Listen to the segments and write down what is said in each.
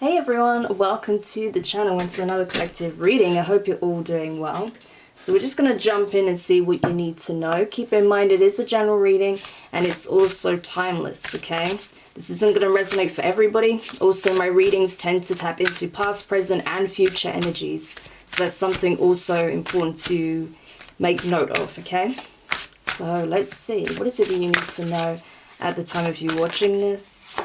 Hey everyone, welcome to the channel and to another collective reading. I hope you're all doing well. So we're just going to jump in and see what you need to know. Keep in mind it is a general reading and it's also timeless, okay? This isn't going to resonate for everybody. Also, my readings tend to tap into past, present and future energies. So that's something also important to make note of, okay? So let's see. What is it that you need to know at the time of you watching this?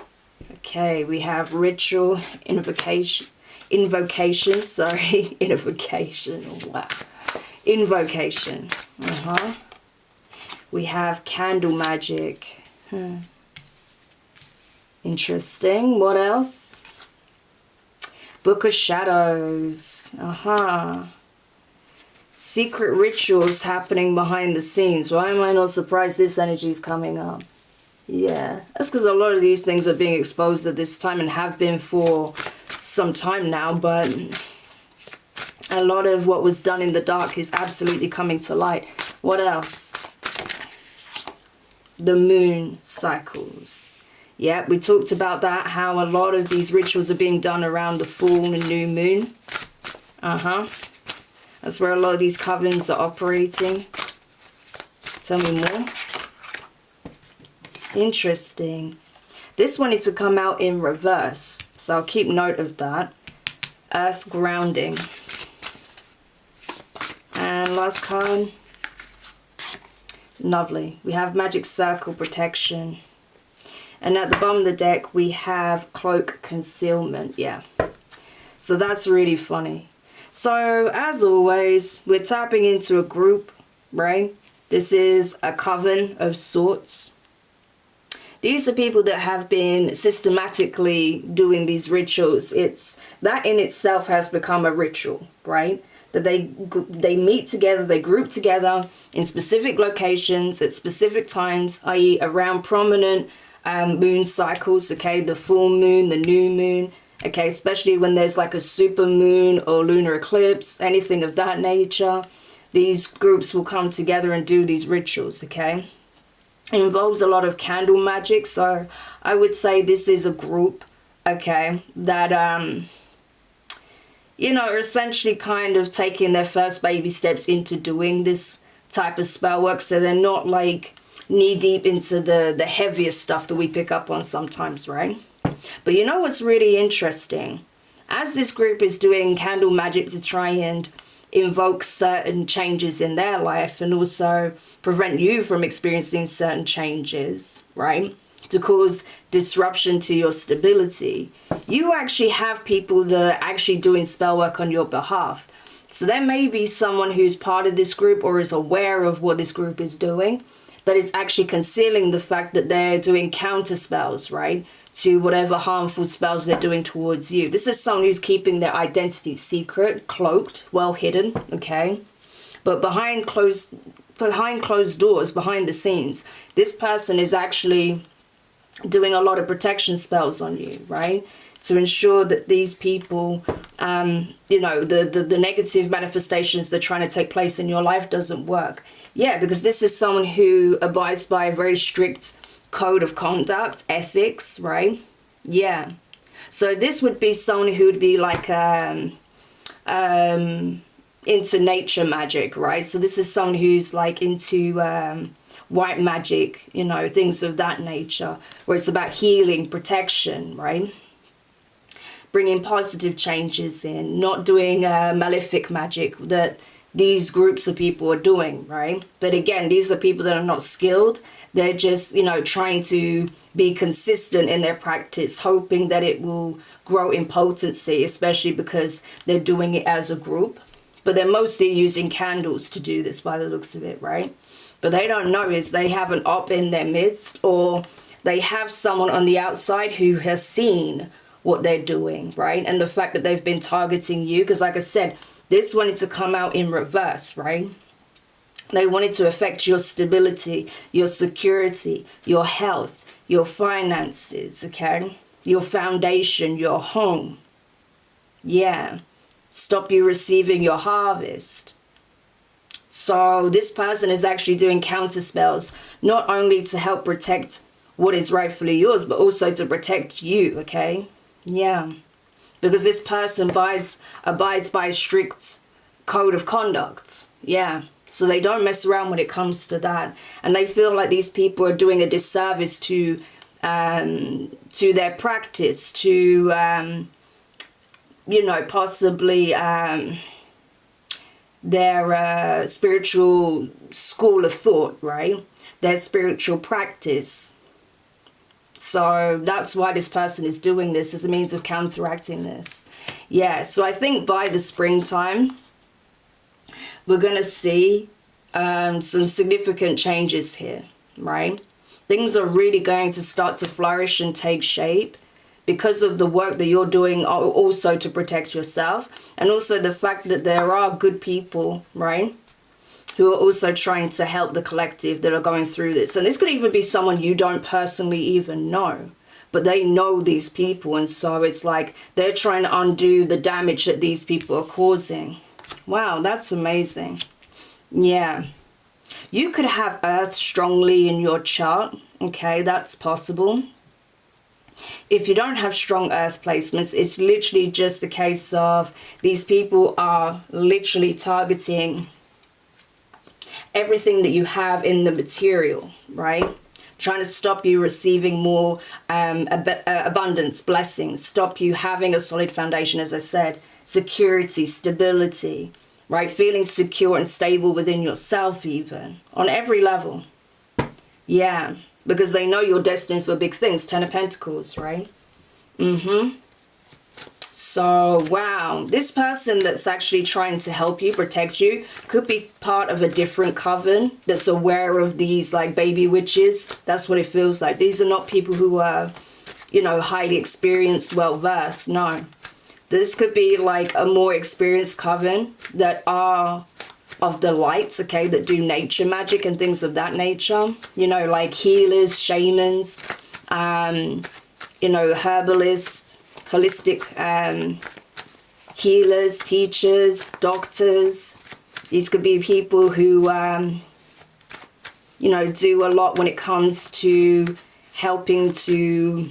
Okay, we have ritual, invocation, sorry, invocation, wow, invocation, we have candle magic, interesting, what else? Book of Shadows, secret rituals happening behind the scenes. Why am I not surprised this energy is coming up? Yeah, that's because a lot of these things are being exposed at this time and have been for some time now, but a lot of what was done in the dark is absolutely coming to light. What else? The moon cycles. Yeah, we talked about that, how a lot of these rituals are being done around the full and new moon. That's where a lot of these covens are operating. Tell me more. Interesting. This one needs to come out in reverse, so I'll keep note of that. Earth grounding. And last card. Lovely. We have magic circle protection. And at the bottom of the deck we have cloak concealment. Yeah. So that's really funny. So as always, we're tapping into a group, right? This is a coven of sorts. These are people that have been systematically doing these rituals. It's that in itself has become a ritual, right? That they meet together, they group together in specific locations at specific times, i.e. around prominent moon cycles, okay? The full moon, the new moon, okay? Especially when there's like a super moon or lunar eclipse, anything of that nature. These groups will come together and do these rituals, okay? It involves a lot of candle magic, so I would say this is a group, okay, that, you know, are essentially kind of taking their first baby steps into doing this type of spell work, so they're not like knee deep into the heaviest stuff that we pick up on sometimes, right? But you know what's really interesting? As this group is doing candle magic to try and invoke certain changes in their life and also prevent you from experiencing certain changes, right? To cause disruption to your stability. You actually have people that are actually doing spell work on your behalf. So there may be someone who's part of this group or is aware of what this group is doing, that is actually concealing the fact that they're doing counter spells, right? To whatever harmful spells they're doing towards you. This is someone who's keeping their identity secret, cloaked, well hidden, okay? But behind closed doors, behind the scenes, this person is actually doing a lot of protection spells on you, right? To ensure that these people, you know, the negative manifestations that are trying to take place in your life doesn't work. Yeah, because this is someone who abides by a very strict code of conduct, ethics, right? Yeah. So this would be someone who would be like into nature magic, right? So this is someone who's like into white magic, you know, things of that nature, where it's about healing, protection, right? Bringing positive changes in, not doing malefic magic that these groups of people are doing, right? But again, these are people that are not skilled. They're just, you know, trying to be consistent in their practice, hoping that it will grow in potency, especially because they're doing it as a group. But they're mostly using candles to do this by the looks of it, right? But they don't know is they have an op in their midst, or they have someone on the outside who has seen what they're doing, right? And the fact that they've been targeting you, because like I said, this wanted to come out in reverse, right? They wanted to affect your stability, your security, your health, your finances, okay? Your foundation, your home. Yeah. Stop you receiving your harvest. So this person is actually doing counter spells, not only to help protect what is rightfully yours, but also to protect you, okay? Yeah. because this person abides by a strict code of conduct. Yeah. So they don't mess around when it comes to that. And they feel like these people are doing a disservice to their practice, to, you know, possibly their spiritual school of thought, right? Their spiritual practice. So that's why this person is doing this, as a means of counteracting this. Yeah, so I think by the springtime, we're going to see some significant changes here, right? Things are really going to start to flourish and take shape because of the work that you're doing also to protect yourself. And also the fact that there are good people, right, who are also trying to help the collective that are going through this. And this could even be someone you don't personally even know, but they know these people. And so it's like they're trying to undo the damage that these people are causing. Wow, that's amazing. Yeah. You could have Earth strongly in your chart. Okay, that's possible. If you don't have strong Earth placements, it's literally just a case of these people are literally targeting everything that you have in the material, right? Trying to stop you receiving more abundance, blessings, stop you having a solid foundation, as I said, security, stability, right? Feeling secure and stable within yourself even, on every level. Yeah, because they know you're destined for big things, 10 of Pentacles, right? So, wow, this person that's actually trying to help you, protect you, could be part of a different coven that's aware of these, like, baby witches. That's what it feels like. These are not people who are, you know, highly experienced, well-versed. No. This could be, like, a more experienced coven that are of the lights, okay, that do nature magic and things of that nature. You know, like healers, shamans, you know, herbalists, holistic healers, teachers, doctors. These could be people who, you know, do a lot when it comes to helping to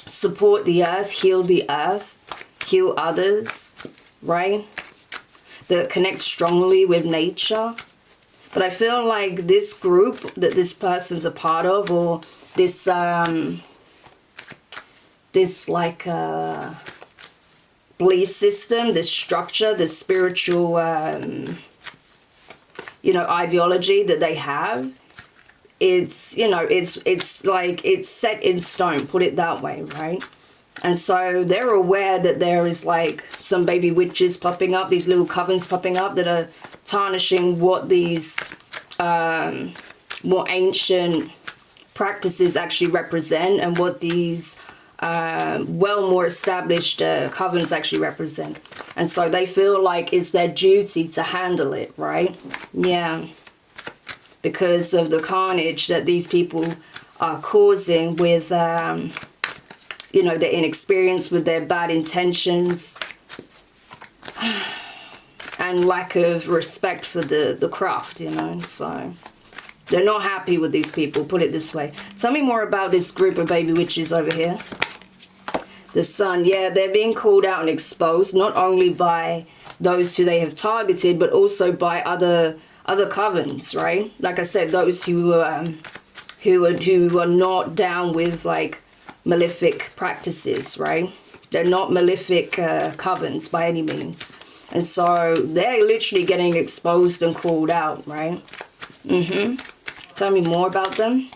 support the earth, heal others, right? That connect strongly with nature. But I feel like this group that this person's a part of, or this like belief system, this structure, this spiritual you know, ideology that they have, it's, you know, it's like it's set in stone, put it that way, right? And so they're aware that there is like some baby witches popping up, these little covens popping up that are tarnishing what these more ancient practices actually represent, and what these well more established covens actually represent. And so they feel like it's their duty to handle it, right? Yeah. Because of the carnage that these people are causing with you know, their inexperience, with their bad intentions, and lack of respect for the craft, you know. So they're not happy with these people, put it this way. Tell me more about this group of baby witches over here. The Sun, yeah, they're being called out and exposed, not only by those who they have targeted, but also by other covens, right? Like I said, those who are not down with like malefic practices, right? They're not malefic covens by any means. And so they're literally getting exposed and called out, right? Tell me more about them.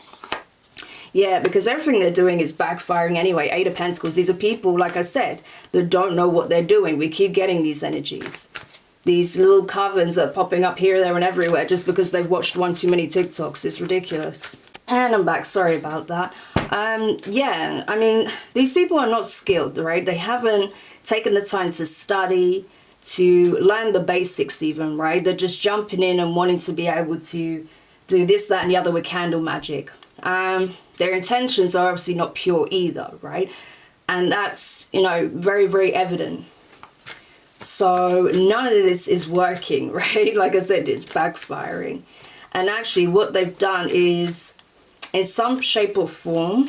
Yeah, because everything they're doing is backfiring anyway. 8 of Pentacles. These are people, like I said, that don't know what they're doing. We keep getting these energies. These little covens are popping up here, there, and everywhere just because they've watched one too many TikToks. It's ridiculous. And I'm back. Sorry about that. Yeah, I mean, these people are not skilled, right? They haven't taken the time to study, to learn the basics even, right? They're just jumping in and wanting to be able to do this, that, and the other with candle magic. Their intentions are obviously not pure either, right? And that's, you know, very, very evident. So none of this is working, right? Like I said, it's backfiring. And actually what they've done is, in some shape or form,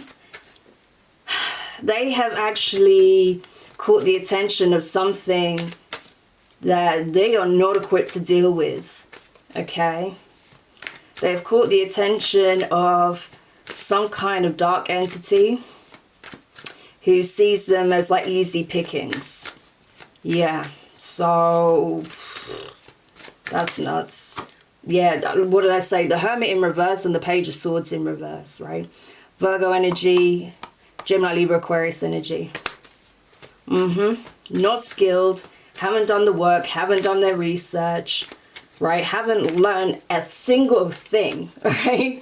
they have actually caught the attention of something that they are not equipped to deal with, okay? They've caught the attention of some kind of dark entity who sees them as like easy pickings. Yeah, so that's nuts. Yeah, what did I say? The Hermit in reverse and the Page of Swords in reverse, right? Virgo energy, Gemini, Libra, Aquarius energy. Not skilled, haven't done the work, haven't done their research, right? Haven't learned a single thing, right?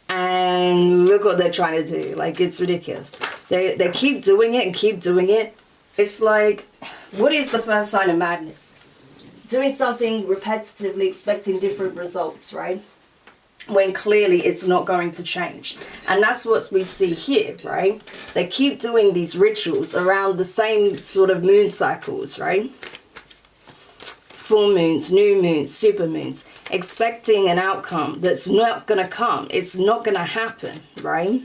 And look what they're trying to do. Like, it's ridiculous. They keep doing it and keep doing it. It's like, what is the first sign of madness? Doing something repetitively, expecting different results, right? When clearly it's not going to change. And that's what we see here, right? They keep doing these rituals around the same sort of moon cycles, right? Full moons, new moons, super moons, expecting an outcome that's not going to come. It's not going to happen, right?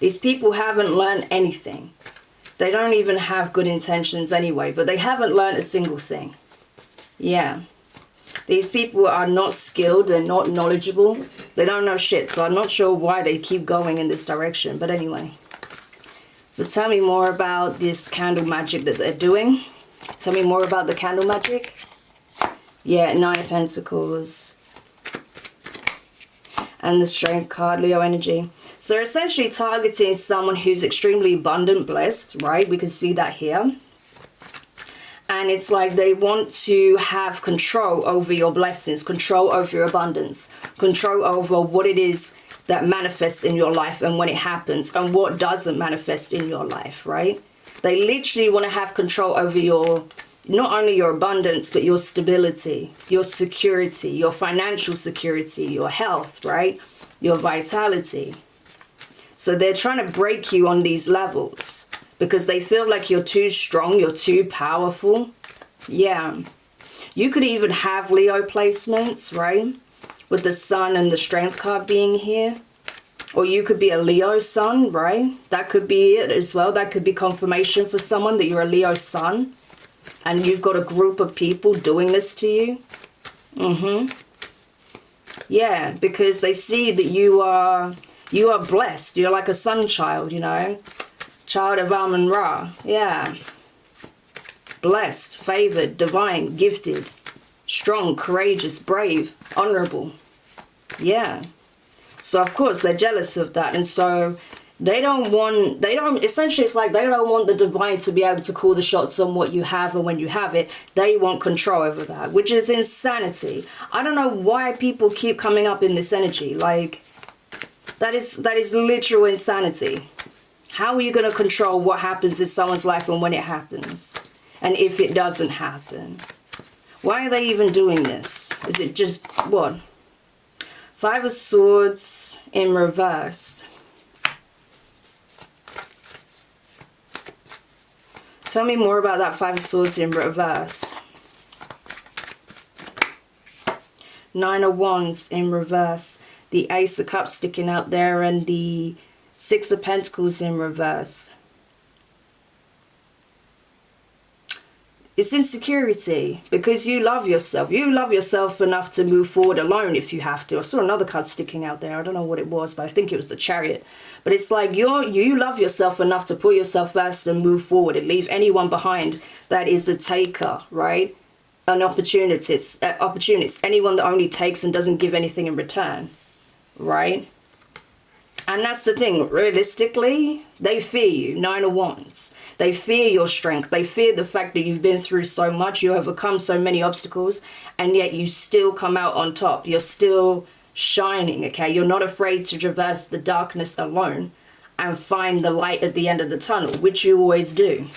These people haven't learned anything. They don't even have good intentions anyway, but they haven't learned a single thing. Yeah. These people are not skilled, they're not knowledgeable, they don't know shit, so I'm not sure why they keep going in this direction, but anyway. So tell me more about this candle magic that they're doing. Tell me more about the candle magic. Yeah, 9 of Pentacles. And the Strength card, Leo energy. So essentially targeting someone who's extremely abundant, blessed, right? We can see that here. And it's like they want to have control over your blessings, control over your abundance, control over what it is that manifests in your life and when it happens and what doesn't manifest in your life, right? They literally want to have control over your, not only your abundance, but your stability, your security, your financial security, your health, right? Your vitality. So they're trying to break you on these levels because they feel like you're too strong, you're too powerful. Yeah. You could even have Leo placements, right? With the Sun and the Strength card being here. Or you could be a Leo sun, right? That could be it as well. That could be confirmation for someone that you're a Leo sun. And you've got a group of people doing this to you. Yeah, because they see that you are blessed. You're like a sun child, you know. Child of Amun Ra. Yeah. Blessed, favored, divine, gifted, strong, courageous, brave, honorable. Yeah. So of course they're jealous of that, and so essentially it's like they don't want the divine to be able to call the shots on what you have and when you have it. They want control over that, which is insanity. I don't know why people keep coming up in this energy. Like, that is literal insanity. How are you going to control what happens in someone's life and when it happens? And if it doesn't happen? Why are they even doing this? Is it just, what? 5 of Swords in reverse. Tell me more about that 5 of Swords in reverse. 9 of Wands in reverse. The Ace of Cups sticking out there and the 6 of Pentacles in reverse. It's insecurity because you love yourself. You love yourself enough to move forward alone if you have to. I saw another card sticking out there. I don't know what it was, but I think it was the Chariot. But it's like you love yourself enough to put yourself first and move forward and leave anyone behind that is a taker, right? An opportunist. Anyone that only takes and doesn't give anything in return, right? And that's the thing, realistically, they fear you, 9 of Wands. They fear your strength. They fear the fact that you've been through so much, you overcome so many obstacles, and yet you still come out on top. You're still shining, okay? You're not afraid to traverse the darkness alone and find the light at the end of the tunnel, which you always do.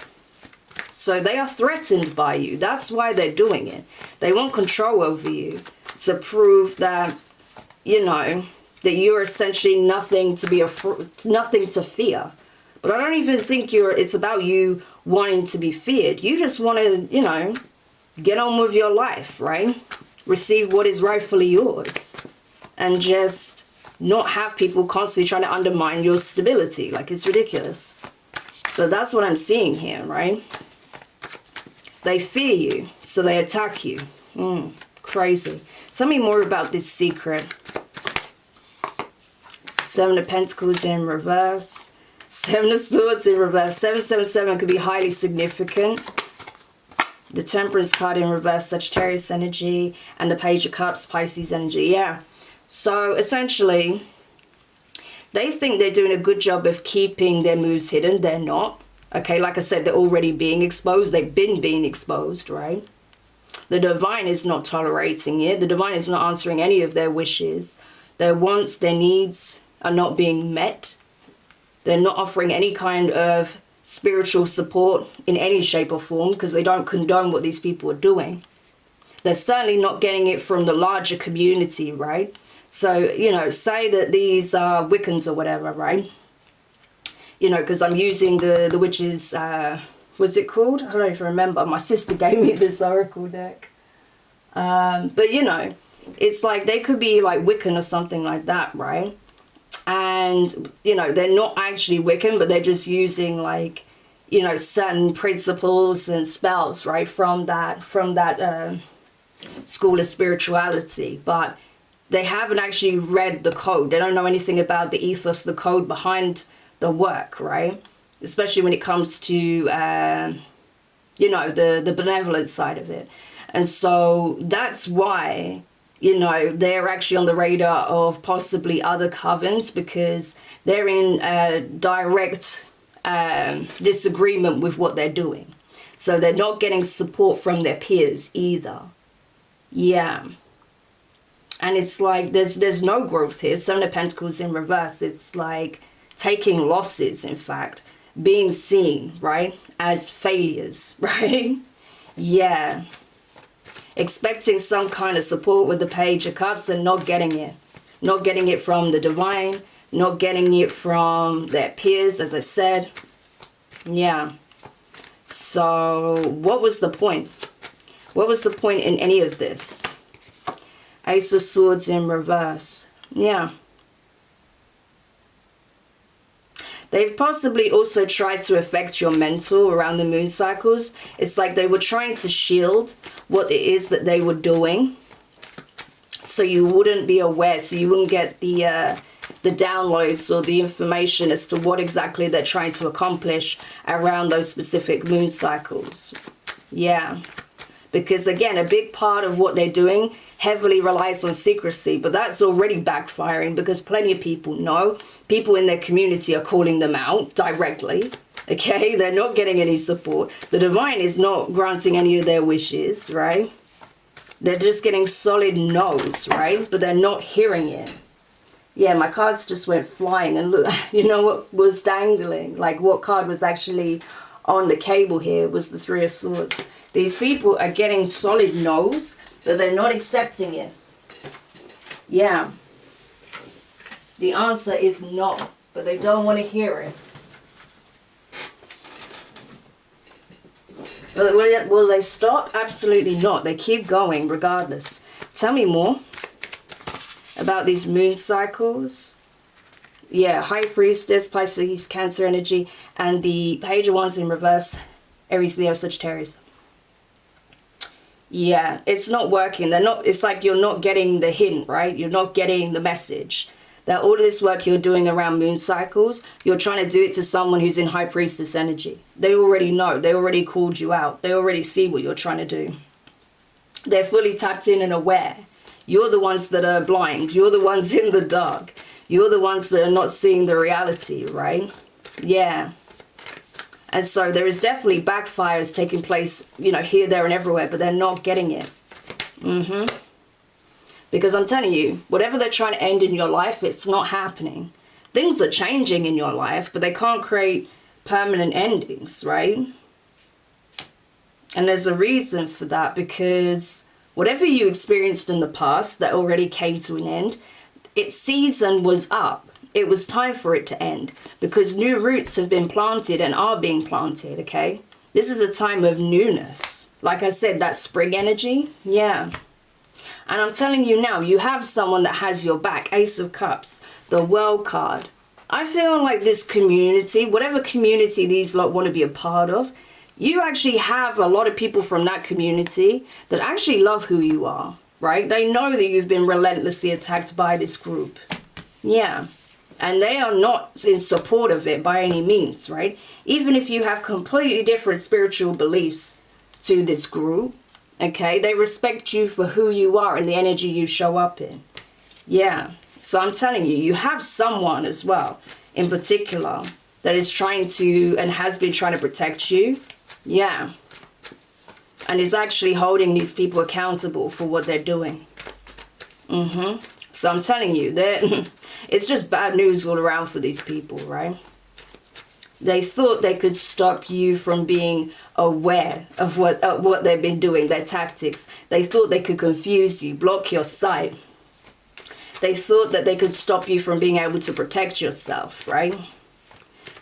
So they are threatened by you. That's why they're doing it. They want control over you to prove that, you know, that you're essentially nothing to fear. But I don't even think it's about you wanting to be feared. You just want to, you know, get on with your life, right? Receive what is rightfully yours. And just not have people constantly trying to undermine your stability. Like, it's ridiculous. But that's what I'm seeing here, right? They fear you, so they attack you. Crazy. Tell me more about this secret. Seven of Pentacles in reverse. Seven of Swords in reverse. 777 could be highly significant. The Temperance card in reverse, Sagittarius energy. And the Page of Cups, Pisces energy. Yeah. So essentially, they think they're doing a good job of keeping their moves hidden. They're not. Okay, like I said, they're already being exposed. They've been being exposed, right? The Divine is not tolerating it. The Divine is not answering any of their wishes. Their wants, their needs are not being met. They're not offering any kind of spiritual support in any shape or form because they don't condone what these people are doing. They're certainly not getting it from the larger community, right? So, you know, say that these are Wiccans or whatever, right? You know, because I'm using the witches, what's it called? I don't even remember. My sister gave me this oracle deck. But, you know, it's like they could be like Wiccan or something like that, right? And, you know, they're not actually Wiccan, but they're just using like, you know, certain principles and spells, right? From that school of spirituality. But they haven't actually read the code. They don't know anything about the ethos, the code behind the work, right? Especially when it comes to, you know, the benevolent side of it. And so that's why, you know, they're actually on the radar of possibly other covens because they're in direct disagreement with what they're doing. So they're not getting support from their peers either. Yeah. And it's like there's no growth here. Seven of Pentacles in reverse. It's like taking losses, in fact. Being seen, right, as failures, right? Yeah. Expecting some kind of support with the Page of Cups and not getting it. Not getting it from the Divine. Not getting it from their peers, as I said. Yeah. So, what was the point? What was the point in any of this? Ace of Swords in reverse. Yeah. They've possibly also tried to affect your mental around the moon cycles. It's like they were trying to shield what it is that they were doing. So you wouldn't be aware. So you wouldn't get the downloads or the information as to what exactly they're trying to accomplish around those specific moon cycles. Yeah. Because again, a big part of what they're doing heavily relies on secrecy, but that's already backfiring because plenty of people know. People in their community are calling them out directly. Okay, they're not getting any support. The Divine is not granting any of their wishes, right? They're just getting solid no's, right? But they're not hearing it. Yeah, my cards just went flying, and look, you know what was dangling? Like what card was actually on the cable here was the Three of Swords. These people are getting solid no's, but they're not accepting it. Yeah. The answer is no, but they don't want to hear it. Will they stop? Absolutely not. They keep going regardless. Tell me more about these moon cycles. Yeah, High Priestess, Pisces, Cancer energy, and the Page of Wands in reverse, Aries, Leo, Sagittarius. Yeah, it's not working. It's like you're not getting the hint, right? You're not getting the message. That all of this work you're doing around moon cycles, you're trying to do it to someone who's in High Priestess energy. They already know. They already called you out. They already see what you're trying to do. They're fully tapped in and aware. You're the ones that are blind. You're the ones in the dark. You're the ones that are not seeing the reality, right? Yeah. And so there is definitely backfires taking place, you know, here, there, and everywhere, but they're not getting it. Because I'm telling you, whatever they're trying to end in your life, it's not happening. Things are changing in your life, but they can't create permanent endings, right? And there's a reason for that, because whatever you experienced in the past that already came to an end, its season was up. It was time for it to end because new roots have been planted and are being planted, okay? This is a time of newness. Like I said, that spring energy, yeah. And I'm telling you now, you have someone that has your back. Ace of Cups, the World card. I feel like this community, whatever community these lot want to be a part of, you actually have a lot of people from that community that actually love who you are, right? They know that you've been relentlessly attacked by this group. Yeah. And they are not in support of it by any means, right? Even if you have completely different spiritual beliefs to this group, okay? They respect you for who you are and the energy you show up in. Yeah. So I'm telling you, you have someone as well, in particular, that is trying to and has been trying to protect you. Yeah. And is actually holding these people accountable for what they're doing. So I'm telling you that it's just bad news all around for these people, right? They thought they could stop you from being aware of what they've been doing, their tactics. They thought they could confuse you, block your sight. They thought that they could stop you from being able to protect yourself, right?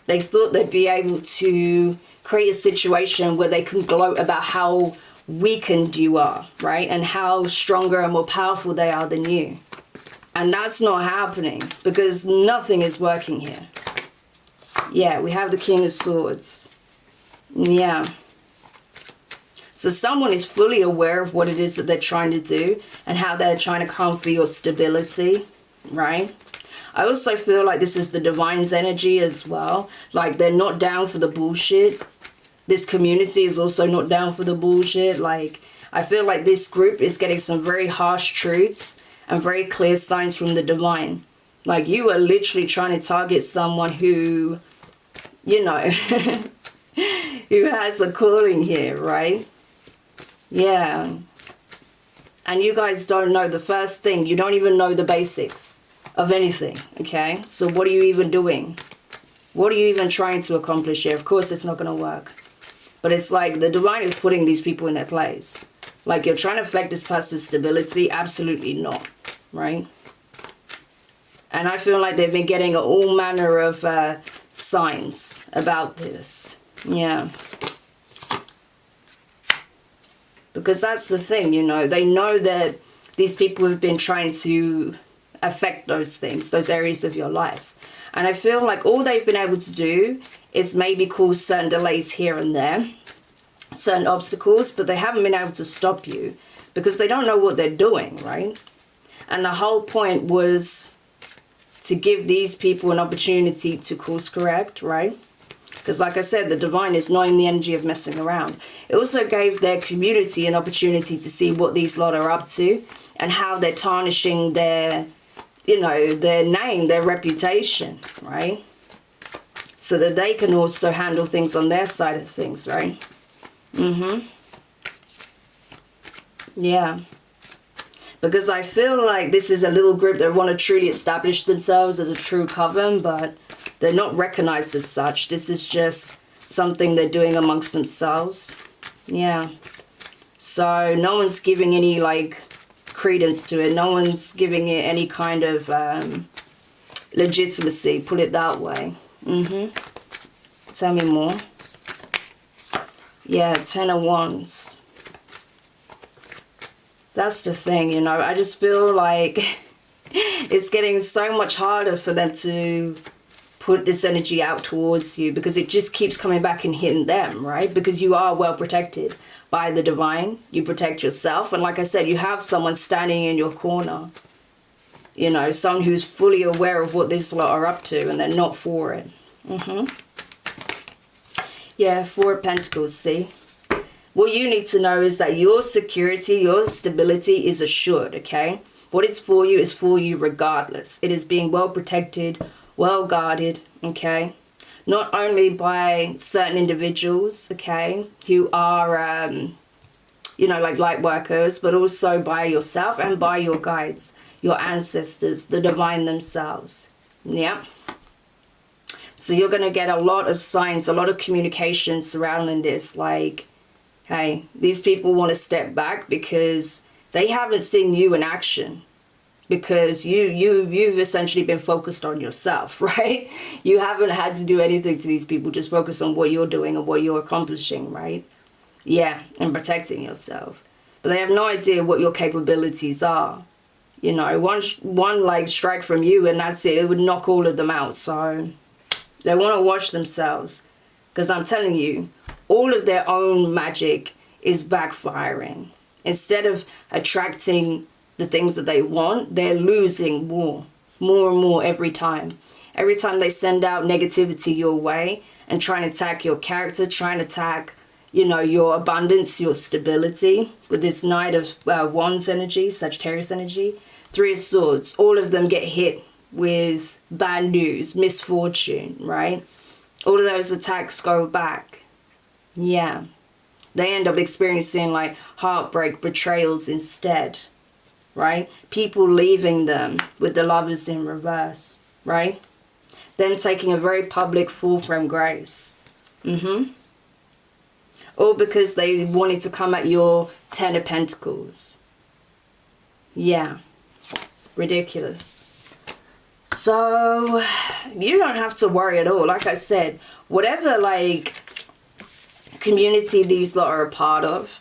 They thought they'd be able to create a situation where they can gloat about how weakened you are, right? And how stronger and more powerful they are than you. And that's not happening because nothing is working here. Yeah, we have the King of Swords. Yeah. So someone is fully aware of what it is that they're trying to do and how they're trying to come for your stability, right? I also feel like this is the Divine's energy as well. Like they're not down for the bullshit. This community is also not down for the bullshit. Like I feel like this group is getting some very harsh truths and very clear signs from the Divine. Like you are literally trying to target someone who, you know, who has a calling here, right? Yeah. And you guys don't know the first thing. You don't even know the basics of anything, okay? So what are you even doing? What are you even trying to accomplish here? Of course it's not going to work. But it's like the Divine is putting these people in their place. Like you're trying to affect this person's stability? Absolutely not, right? And I feel like they've been getting all manner of signs about this. Yeah. Because that's the thing, you know. They know that these people have been trying to affect those things, those areas of your life. And I feel like all they've been able to do is maybe cause certain delays here and there, certain obstacles, but they haven't been able to stop you because they don't know what they're doing, right? And the whole point was to give these people an opportunity to course correct, right? Because like I said, the Divine is knowing the energy of messing around. It also gave their community an opportunity to see what these lot are up to and how they're tarnishing their, you know, their name, their reputation, right? So that they can also handle things on their side of things, right? Yeah. Because I feel like this is a little group that want to truly establish themselves as a true coven, but they're not recognized as such. This is just something they're doing amongst themselves. Yeah. So no one's giving any, like, credence to it. No one's giving it any kind of legitimacy, put it that way. Tell me more. Yeah, 10 of Wands. That's the thing, you know. I just feel like it's getting so much harder for them to put this energy out towards you because it just keeps coming back and hitting them, right? Because you are well protected by the Divine. You protect yourself. And like I said, you have someone standing in your corner. You know, someone who's fully aware of what this lot are up to and they're not for it. Yeah, 4 of Pentacles, see? What you need to know is that your security, your stability is assured, okay? What it's for you is for you regardless. It is being well protected, well guarded, okay? Not only by certain individuals, okay, who are, you know, like light workers, but also by yourself and by your guides, your ancestors, the Divine themselves. Yeah. So you're going to get a lot of signs, a lot of communication surrounding this. Like, hey, these people want to step back because they haven't seen you in action. Because you've essentially been focused on yourself, right? You haven't had to do anything to these people. Just focus on what you're doing and what you're accomplishing, right? Yeah, and protecting yourself. But they have no idea what your capabilities are. You know, one like strike from you and that's it. It would knock all of them out. So they want to watch themselves. Because I'm telling you, all of their own magic is backfiring. Instead of attracting the things that they want, they're losing more and more every time. Every time they send out negativity your way and try and attack your character, trying to attack, you know, your abundance, your stability, with this Knight of Wands energy, Sagittarius energy, Three of Swords, all of them get hit with bad news, misfortune, right? All of those attacks go back. Yeah. They end up experiencing like heartbreak, betrayals instead, right? People leaving them with the Lovers in reverse, right? Then taking a very public fall from grace. All because they wanted to come at your Ten of Pentacles. Yeah. Ridiculous. So you don't have to worry at all. Like I said, whatever like community these lot are a part of,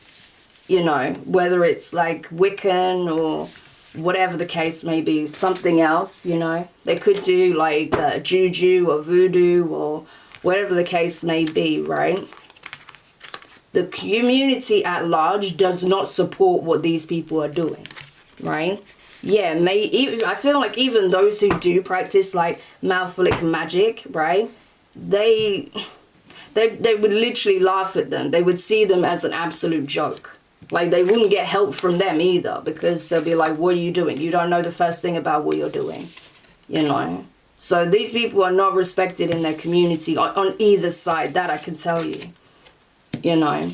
you know, whether it's like Wiccan or whatever the case may be, something else, you know, they could do like juju or voodoo or whatever the case may be, right? The community at large does not support what these people are doing, right? Yeah, I feel like even those who do practice like Malfolic magic, right? They would literally laugh at them. They would see them as an absolute joke. Like they wouldn't get help from them either, because they'll be like, what are you doing? You don't know the first thing about what you're doing, you know? So these people are not respected in their community on either side, that I can tell you, you know?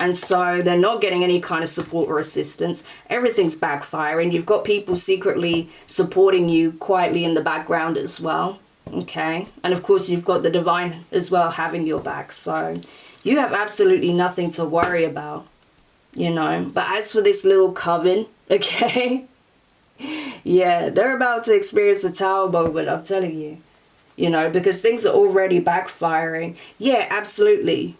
And so they're not getting any kind of support or assistance. Everything's backfiring. You've got people secretly supporting you quietly in the background as well. Okay. And of course, you've got the divine as well having your back. So you have absolutely nothing to worry about, you know. But as for this little coven, okay. Yeah, they're about to experience a tower moment, I'm telling you. You know, because things are already backfiring. Yeah, absolutely.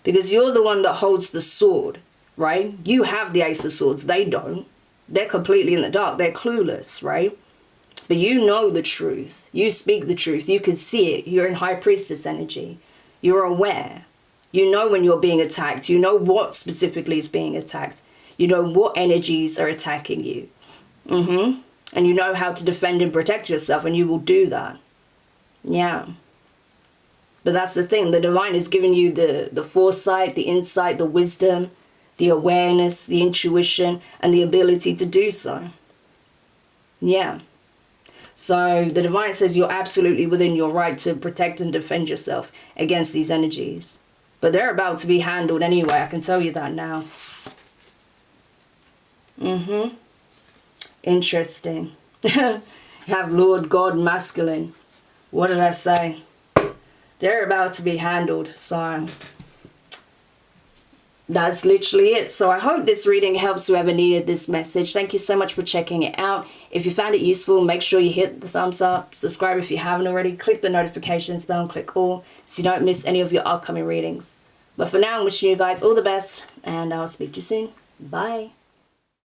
Because you're the one that holds the sword, right? You have the Ace of Swords. They don't. They're completely in the dark. They're clueless, right? But you know the truth. You speak the truth. You can see it. You're in High Priestess energy. You're aware. You know when you're being attacked. You know what specifically is being attacked. You know what energies are attacking you. And you know how to defend and protect yourself, and you will do that. Yeah. But that's the thing, the divine is giving you the foresight, the insight, the wisdom, the awareness, the intuition, and the ability to do so. Yeah. So the divine says you're absolutely within your right to protect and defend yourself against these energies. But they're about to be handled anyway, I can tell you that now. Interesting. You have Lord God masculine. What did I say? They're about to be handled, so that's literally it. So I hope this reading helps whoever needed this message. Thank you so much for checking it out. If you found it useful, make sure you hit the thumbs up, subscribe if you haven't already, click the notifications bell and click all so you don't miss any of your upcoming readings. But for now, I'm wishing you guys all the best, and I'll speak to you soon. Bye.